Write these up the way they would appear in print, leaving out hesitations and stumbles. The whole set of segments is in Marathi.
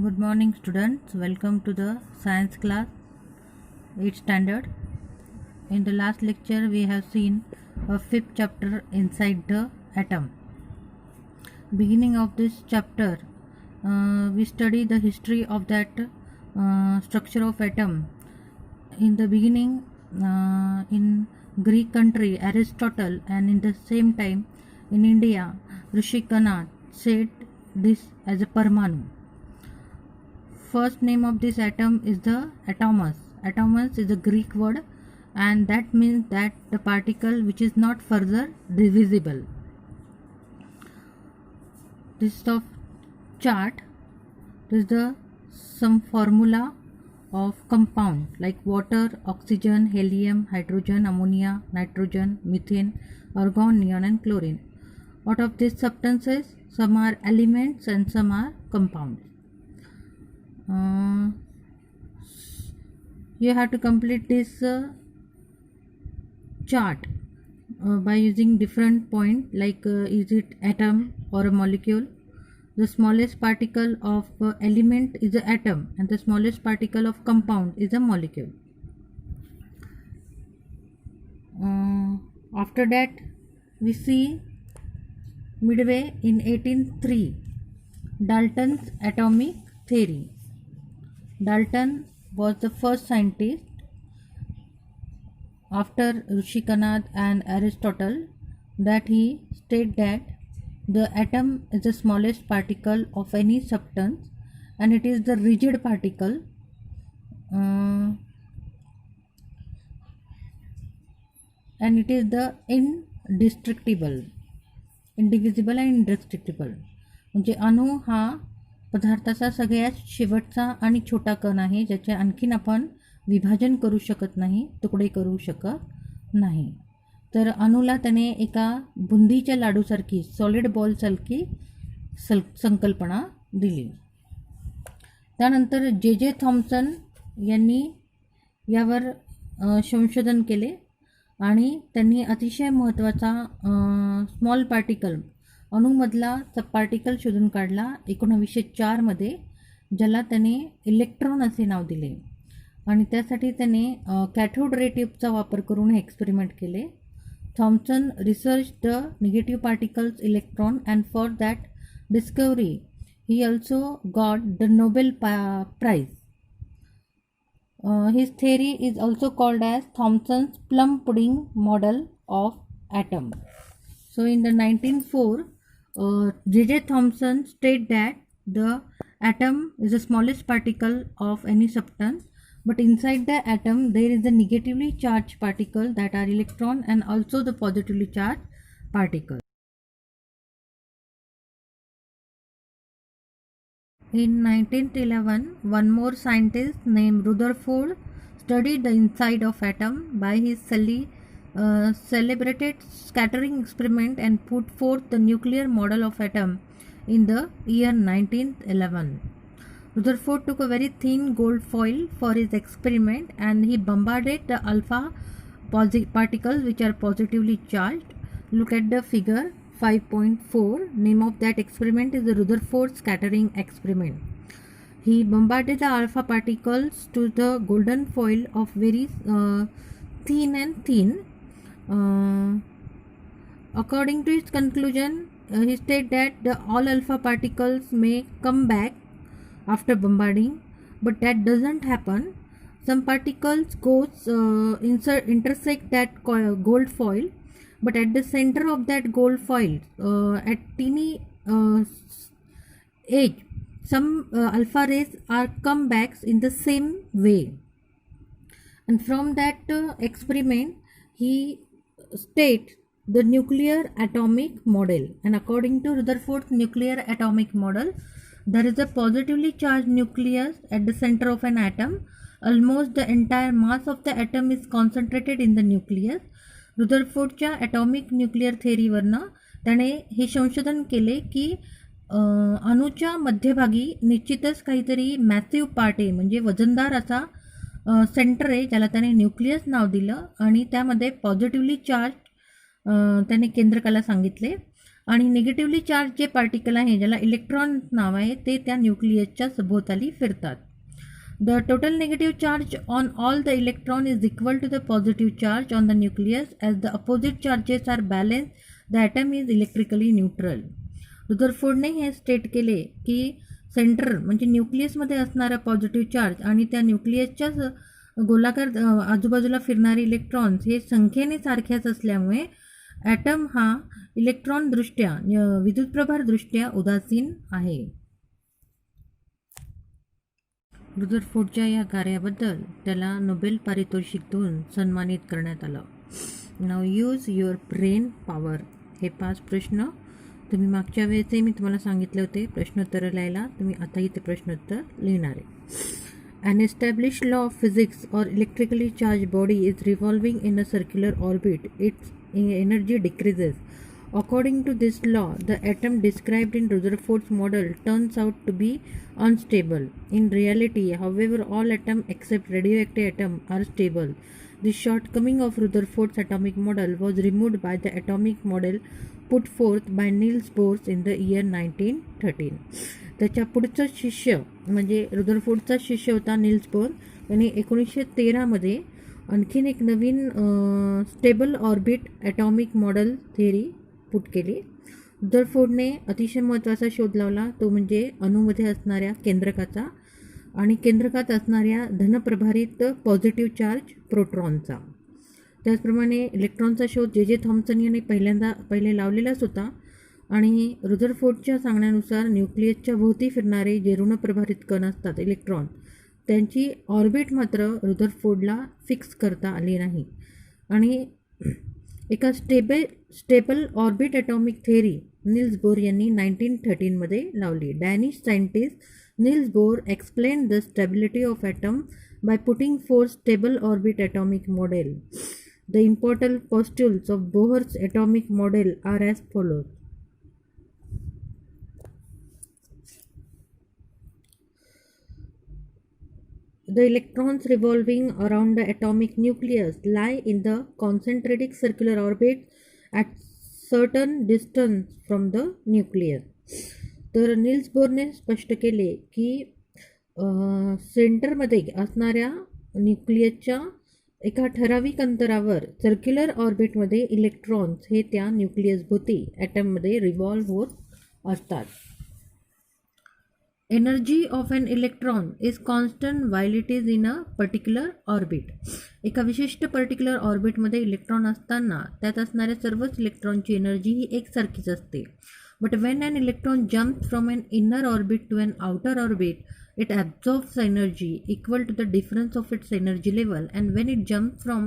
Good morning students, welcome to the science class 8th standard. In the last lecture we have seen a fifth chapter inside the atom. Beginning of this chapter we study the history of that structure of atom. In the beginning in Greek country Aristotle, and in the same time in India Rishi Kanad said this as a Parmanu. First name of this atom is the atomos. Atomos is a Greek word, and that means that the particle which is not further divisible. This is the chart. This is the some formula of compound like water, oxygen, helium, hydrogen, ammonia, nitrogen, methane, argon, neon and chlorine. Out of these substances, some are elements and some are compounds. You have to complete this chart by using different point like is it atom or a molecule. The smallest particle of element is an atom and the smallest particle of compound is a molecule. After that we see midway in 1803 Dalton's atomic theory. Dalton was the first scientist after Rishi Kanad and Aristotle that he stated that the atom is the smallest particle of any substance and it is the rigid particle and it is the indivisible and indestructible. म्हणजे अणु हा पदार्थाचा सगळ्यात शेवटचा आणि छोटा कण आहे ज्याचे आणखीन आपण विभाजन करू शकत नाही, तुकडे करू शकत नाही. तर अणूला त्याने एका बुंदीच्या लाडूसारखी सॉलिड बॉलसारखी संकल्पना दिली. त्यानंतर जे थॉम्सन यांनी यावर संशोधन केले आणि त्यांनी अतिशय महत्त्वाचा स्मॉल पार्टिकल अणूमधला सब पार्टिकल शोधून काढला 1904 मध्ये, ज्याला त्याने इलेक्ट्रॉन असे नाव दिले. आणि त्यासाठी त्याने कॅथोड रे ट्यूबचा वापर करून हे एक्सपेरिमेंट केले. Thomson research the negative particles electron and for that discovery he also got the Nobel prize. His theory is also called as Thomson's plum pudding model of atom. So in the 1904, J.J. Thomson stated that the atom is the smallest particle of any substance, but inside the atom there is a negatively charged particle that are electron and also the positively charged particle. In 1911, one more scientist named Rutherford studied the inside of atom by his celebrated scattering experiment and put forth the nuclear model of atom in the year 1911. Rutherford took a very thin gold foil for his experiment and he bombarded the alpha particles which are positively charged. Look at the figure 5.4. Name of that experiment is the Rutherford scattering experiment. He bombarded the alpha particles to the golden foil of very thin and thin. According to his conclusion, he stated that all alpha particles may come back after bombarding, but that doesn't happen. Some particles intersect that gold foil, but at the center of that gold foil at teeny edge some alpha rays are come back in the same way. And from that experiment he states the nuclear atomic model, and according to Rutherford's nuclear atomic model there is a positively charged nucleus at the center of an atom. Almost the entire mass of the atom is concentrated in the nucleus. रुदरफोर्डच्या ॲटॉमिक न्यूक्लिअर थेअरीवरनं त्याने हे संशोधन केले की अणूच्या मध्यभागी निश्चितच काहीतरी मॅसिव्ह पार्ट आहे, म्हणजे वजनदार असा सेंटर आहे ज्याला त्याने न्यूक्लियस नाव दिलं आणि त्यामध्ये पॉझिटिव्हली चार्ज त्याने केंद्रकाला सांगितले. आणि निगेटिव्हली चार्ज जे पार्टिकल आहे ज्याला इलेक्ट्रॉन नाव आहे ते त्या न्यूक्लियसच्या सभोवताली फिरतात. The total negative charge on all the electron is equal to the positive charge on the nucleus. As the opposite charges are balanced, the atom is electrically neutral. रुदरफोर्डने हे स्टेट केले की सेंटर म्हणजे न्यूक्लियसमध्ये असणारा पॉझिटिव्ह चार्ज आणि त्या न्यूक्लियसच्या गोलाकार आजूबाजूला फिरणारे इलेक्ट्रॉन्स हे संख्येने सारख्याच असल्यामुळे ॲटम हा इलेक्ट्रॉनदृष्ट्या विद्युतप्रभारदृष्ट्या उदासीन आहे. रुदरफोर्डच्या या कार्याबद्दल त्याला नोबेल पारितोषिक देऊन सन्मानित करण्यात आलं. नाव यूज युअर ब्रेन पॉवर. हे 5 प्रश्न तुम्ही मागच्या वेळेसही मी तुम्हाला सांगितले होते प्रश्नोत्तरं लिहायला, तुम्ही आताही ते प्रश्नोत्तर लिहिणार आहे. An established law of physics or electrically charged body is revolving in a circular orbit. Its energy decreases. According to this law, the atom described in Rutherford's model turns out to be unstable. In reality, however, all atoms except radioactive atoms are stable. The shortcoming of Rutherford's atomic model was removed by the atomic model put forth by Niels Bohr in the year 1913. त्याच्या पुढचा शिष्य म्हणजे रुदरफोर्डचा शिष्य होता निल्स बोर. त्यांनी 1913मध्ये आणखीन एक नवीन stable orbit atomic model theory put केली. रुदरफोर्डने अतिशय महत्त्वाचा शोध लावला तो म्हणजे अणूमध्ये असणाऱ्या केंद्रकाचा आणि केंद्रकात असणाऱ्या धनप्रभारित पॉझिटिव्ह चार्ज प्रोटॉनचा. त्याचप्रमाणे इलेक्ट्रॉनचा शोध जे थॉम्सन यांनी पहिले लावलेलाच होता आणि रुदरफोर्डच्या सांगण्यानुसार न्यूक्लियसच्या भोवती फिरणारे जे ऋणप्रभारित कण असतात इलेक्ट्रॉन त्यांची ऑर्बिट मात्र रुदरफोर्डला फिक्स करता आली नाही आणि एका stable orbit atomic theory Niels Bohr यांनी 1913मध्ये लावली. Danish scientist Niels Bohr explain the stability of atom by putting four stable orbit atomic model. The important postulates of Bohr's atomic model are as follows. The electrons revolving around the atomic nucleus lie in the concentric circular orbit at certain distance from the nucleus. तर निल्स बोरने स्पष्ट केले की सेंटरमध्ये असणाऱ्या न्यूक्लियसच्या एका ठराविक अंतरावर सर्क्युलर ऑर्बिटमध्ये इलेक्ट्रॉन्स हे त्या न्यूक्लियसभोवती ॲटममध्ये रिव्हॉल्व्ह होत असतात. Energy of an electron is constant while it is in a particular orbit. एका विशिष्ट पर्टिक्युलर ऑर्बिटमध्ये इलेक्ट्रॉन असताना त्यात असणाऱ्या सर्वच इलेक्ट्रॉनची एनर्जी ही एकसारखीच असते. But when an electron jump from an inner orbit to an outer orbit it absorbs energy equal to the difference of its energy level, and when it jumps from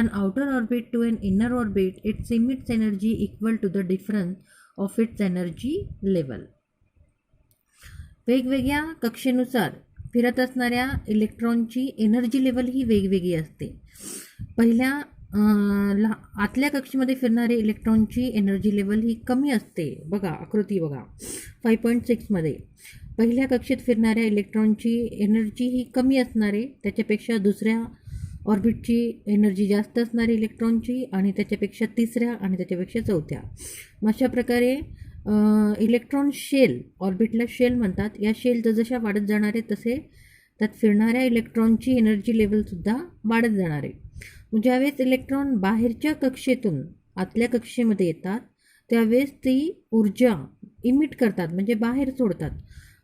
an outer orbit to an inner orbit it emits energy equal to the difference of its energy level. वेगवेगळ्या कक्षेनुसार फिरत असणाऱ्या इलेक्ट्रॉनची एनर्जी लेवल ही वेगवेगळी असते. पहिल्या आतल्या कक्षेमध्ये फिरणारे इलेक्ट्रॉनची एनर्जी लेवल ही कमी असते. बघा आकृती बघा 5.6मध्ये पहिल्या कक्षेत फिरणाऱ्या इलेक्ट्रॉनची एनर्जी ही कमी असणारे, त्याच्यापेक्षा दुसऱ्या ऑर्बिटची एनर्जी जास्त असणारी इलेक्ट्रॉनची आणि त्याच्यापेक्षा तिसऱ्या आणि त्याच्यापेक्षा चौथ्या. अशा प्रकारे इलेक्ट्रॉन शेल ऑर्बिटला शेल म्हणतात. या शेल जसजशा वाढत जाणारे तसे त्यात फिरणाऱ्या इलेक्ट्रॉनची एनर्जी लेवलसुद्धा वाढत जाणार आहे. ज्यावेळेस इलेक्ट्रॉन बाहेरच्या कक्षेतून आतल्या कक्षेमध्ये येतात त्यावेळेस ती ऊर्जा इमिट करतात म्हणजे बाहेर सोडतात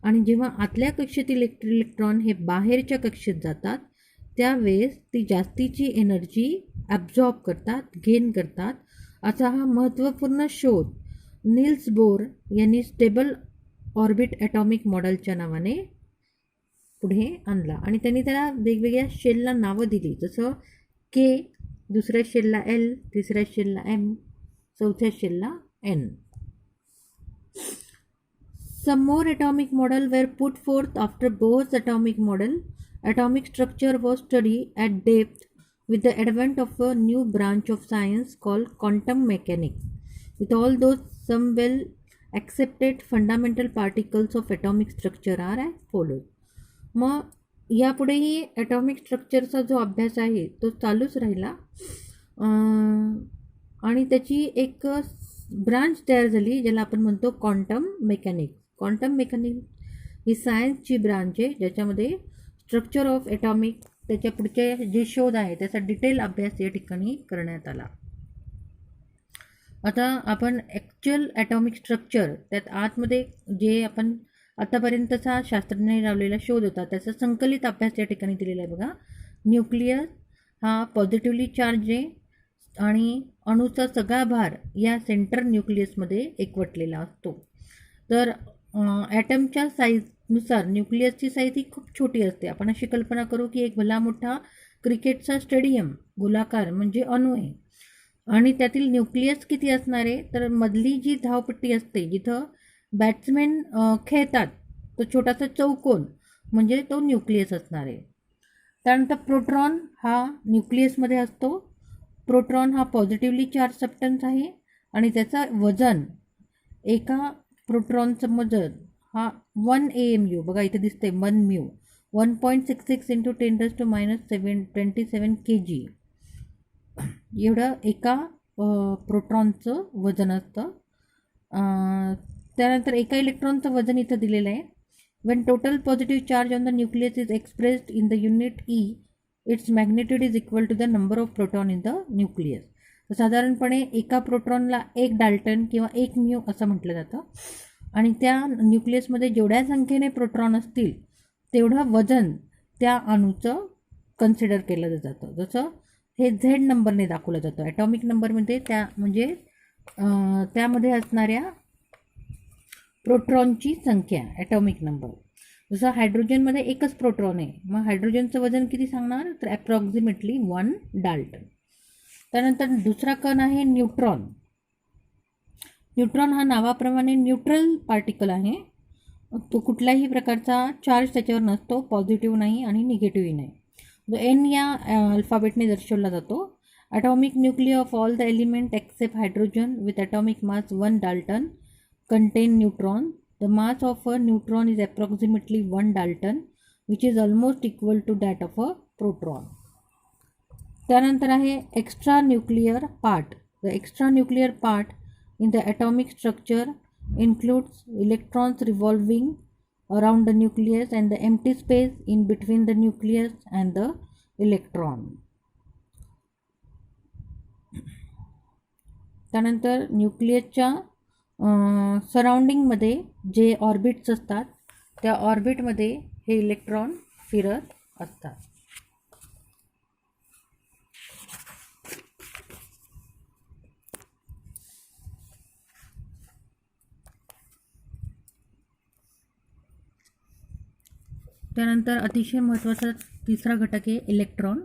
आणि जेव्हा आतल्या कक्षेतील इलेक्ट्रॉन हे बाहेरच्या कक्षेत जातात त्यावेळेस ती जास्तीची एनर्जी ॲब्झॉर्ब करतात गेन करतात. असा हा महत्त्वपूर्ण शोध निल्स बोर यांनी स्टेबल ऑर्बिट ॲटॉमिक मॉडेलच्या नावाने पुढे आणला आणि त्यांनी त्याला वेगवेगळ्या शेलला नावं दिली जसं के, दुसऱ्या शेलला एल, तिसऱ्या शेलला एम, चौथ्या शेलला N. Some more atomic models were put forth after Bohr's atomic model. Atomic structure was studied at depth with the advent of a new branch of science called quantum mechanics. With all those, some well accepted fundamental particles of atomic structure are as follows. मग यापुढेही ॲटॉमिक स्ट्रक्चरचा जो अभ्यास आहे तो चालूच राहिला आणि त्याची एक ब्रांच तयार झाली ज्याला आपण म्हणतो क्वांटम मेकॅनिक्स. क्वांटम मेकॅनिक्स ही सायन्सची ब्रांच आहे ज्याच्यामध्ये स्ट्रक्चर ऑफ ॲटॉमिक त्याच्या पुढचे जे शोध आहे त्याचा डिटेल अभ्यास या ठिकाणी करण्यात आला. आता आपण ॲक्च्युअल ॲटॉमिक स्ट्रक्चर त्यात आतमध्ये जे आपण आतापर्यंतचा शास्त्रज्ञांनी लावलेला शोध होता त्याचा संकलित अभ्यास या ठिकाणी दिलेला आहे बघा. न्यूक्लियस हा पॉझिटिव्हली चार्ज आहे आणि अणूचा सगळा भार या सेंटर न्यूक्लियसमध्ये एकवटलेला असतो. तर ॲटमच्या साईजनुसार न्यूक्लियसची साईज ही खूप छोटी असते. आपण अशी कल्पना करू की एक भला मोठा क्रिकेटचा स्टेडियम गोलाकार म्हणजे अणू आहे आणि त्यातील न्यूक्लियस किती असणार आहे तर मधली जी धावपट्टी असते जिथं बॅट्समॅन खेळतात तो छोटासा चौकोन म्हणजे तो न्यूक्लियस असणार आहे. त्यानंतर प्रोटॉन हा न्यूक्लियसमध्ये असतो. प्रोटॉन हा पॉझिटिव्हली चार्ज सबस्टन्स आहे आणि त्याचं वजन एका प्रोटॉनचं वजन हा 1 AMU बघा इथे दिसते 1 म्यू 1.66 × 10⁻⁷ kg एवढं एका प्रोटॉनचं वजन असतं. त्यानंतर एका इलेक्ट्रॉनचं वजन इथं दिलेलं आहे. when total positive charge on the nucleus is expressed in the unit E, its magnitude is equal to the number of proton in the nucleus. साधारणपणे एका प्रोटॉनला 1 डाल्टन किंवा 1 म्यू असं म्हटलं जातं आणि त्या न्यूक्लियसमध्ये जेवढ्या संख्येने प्रोटॉन असतील तेवढं वजन त्या अणूचं कन्सिडर केलं जातं. जसं हे झेड नंबरने दाखवलं जातं. ॲटॉमिक नंबरमध्ये त्या म्हणजे त्यामध्ये असणाऱ्या प्रोटॉनची संख्या ॲटॉमिक नंबर. जसं हायड्रोजनमध्ये एकच प्रोटॉन आहे मग हायड्रोजनचं वजन किती सांगणार तर ॲप्रॉक्सिमेटली 1 डाल्टन. त्यानंतर दुसरा कण आहे न्यूट्रॉन. न्यूट्रॉन हा नावाप्रमाणे न्यूट्रल पार्टिकल आहे. तो कुठल्याही प्रकारचा चार्ज त्याच्यावर नसतो, पॉझिटिव्ह नाही आणि निगेटिव्ह नाही. एन या अल्फाबेटने दर्शवला जातो. Atomic nuclear of all the element except hydrogen with atomic mass 1 dalton contain neutron. The mass of a neutron is approximately 1 dalton which is almost equal to that of a proton. त्यानंतर आहे extra nuclear part. The extra nuclear part in the atomic structure includes electrons revolving around the nucleus and the empty space in between the nucleus and the electron. त्यानंतर न्यूक्लियसच्या सराउंडिंगमध्ये जे ऑर्बिट्स असतात त्या ऑर्बिटमध्ये हे इलेक्ट्रॉन फिरत असतात. त्यानंतर अतिशय महत्त्वाचा तिसरा घटक आहे इलेक्ट्रॉन.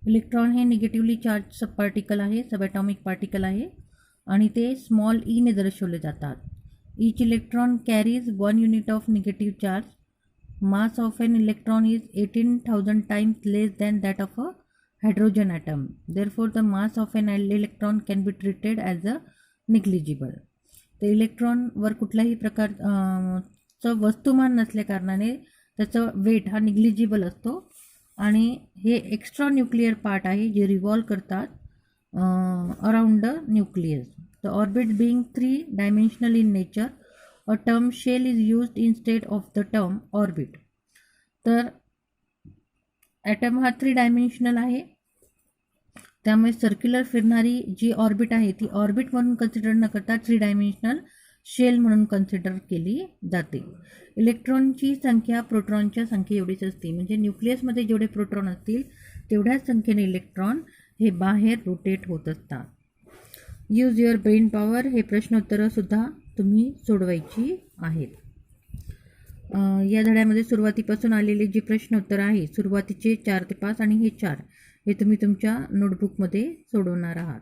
इलेक्ट्रॉन हे निगेटिव्हली चार्ज सब पार्टिकल आहे, सब ॲटॉमिक पार्टिकल आहे आणि ते स्मॉल ईने दर्शवले जातात. Each electron carries 1 unit of negative charge. Mass of an electron is 18,000 times less than that of a hydrogen atom. Therefore the mass of an electron can be treated as a negligible. तर इलेक्ट्रॉनवर कुठल्याही प्रकारचं वस्तुमान नसल्या कारणाने त्याचं वेट हा निग्लिजिबल असतो आणि हे एक्स्ट्रा न्यूक्लियर पार्ट आहे जे रिव्हॉल्व करतात around the nucleus. The orbit being 3-dimensional in nature, a term shell is used instead of the term orbit. तर ॲटम हा 3-dimensional आहे त्यामुळे सर्क्युलर फिरणारी जी ऑर्बिट आहे ती ऑर्बिट म्हणून कन्सिडर न करता 3-dimensional शेल म्हणून कन्सिडर केली जाते. इलेक्ट्रॉनची संख्या प्रोटॉनच्या संख्ये एवढीच असते. म्हणजे न्यूक्लियसमध्ये जेवढे प्रोटॉन असतील तेवढ्याच संख्येने इलेक्ट्रॉन हे बाहेर रोटेट होत असतात. यूज युअर ब्रेन पॉवर हे प्रश्नोत्तरंसुद्धा तुम्ही सोडवायची आहेत. या धड्यामध्ये सुरुवातीपासून आलेले जे प्रश्नोत्तर आहे सुरुवातीचे 4 ते 5 आणि हे 4 हे तुम्ही तुमच्या नोटबुकमध्ये सोडवणार आहात.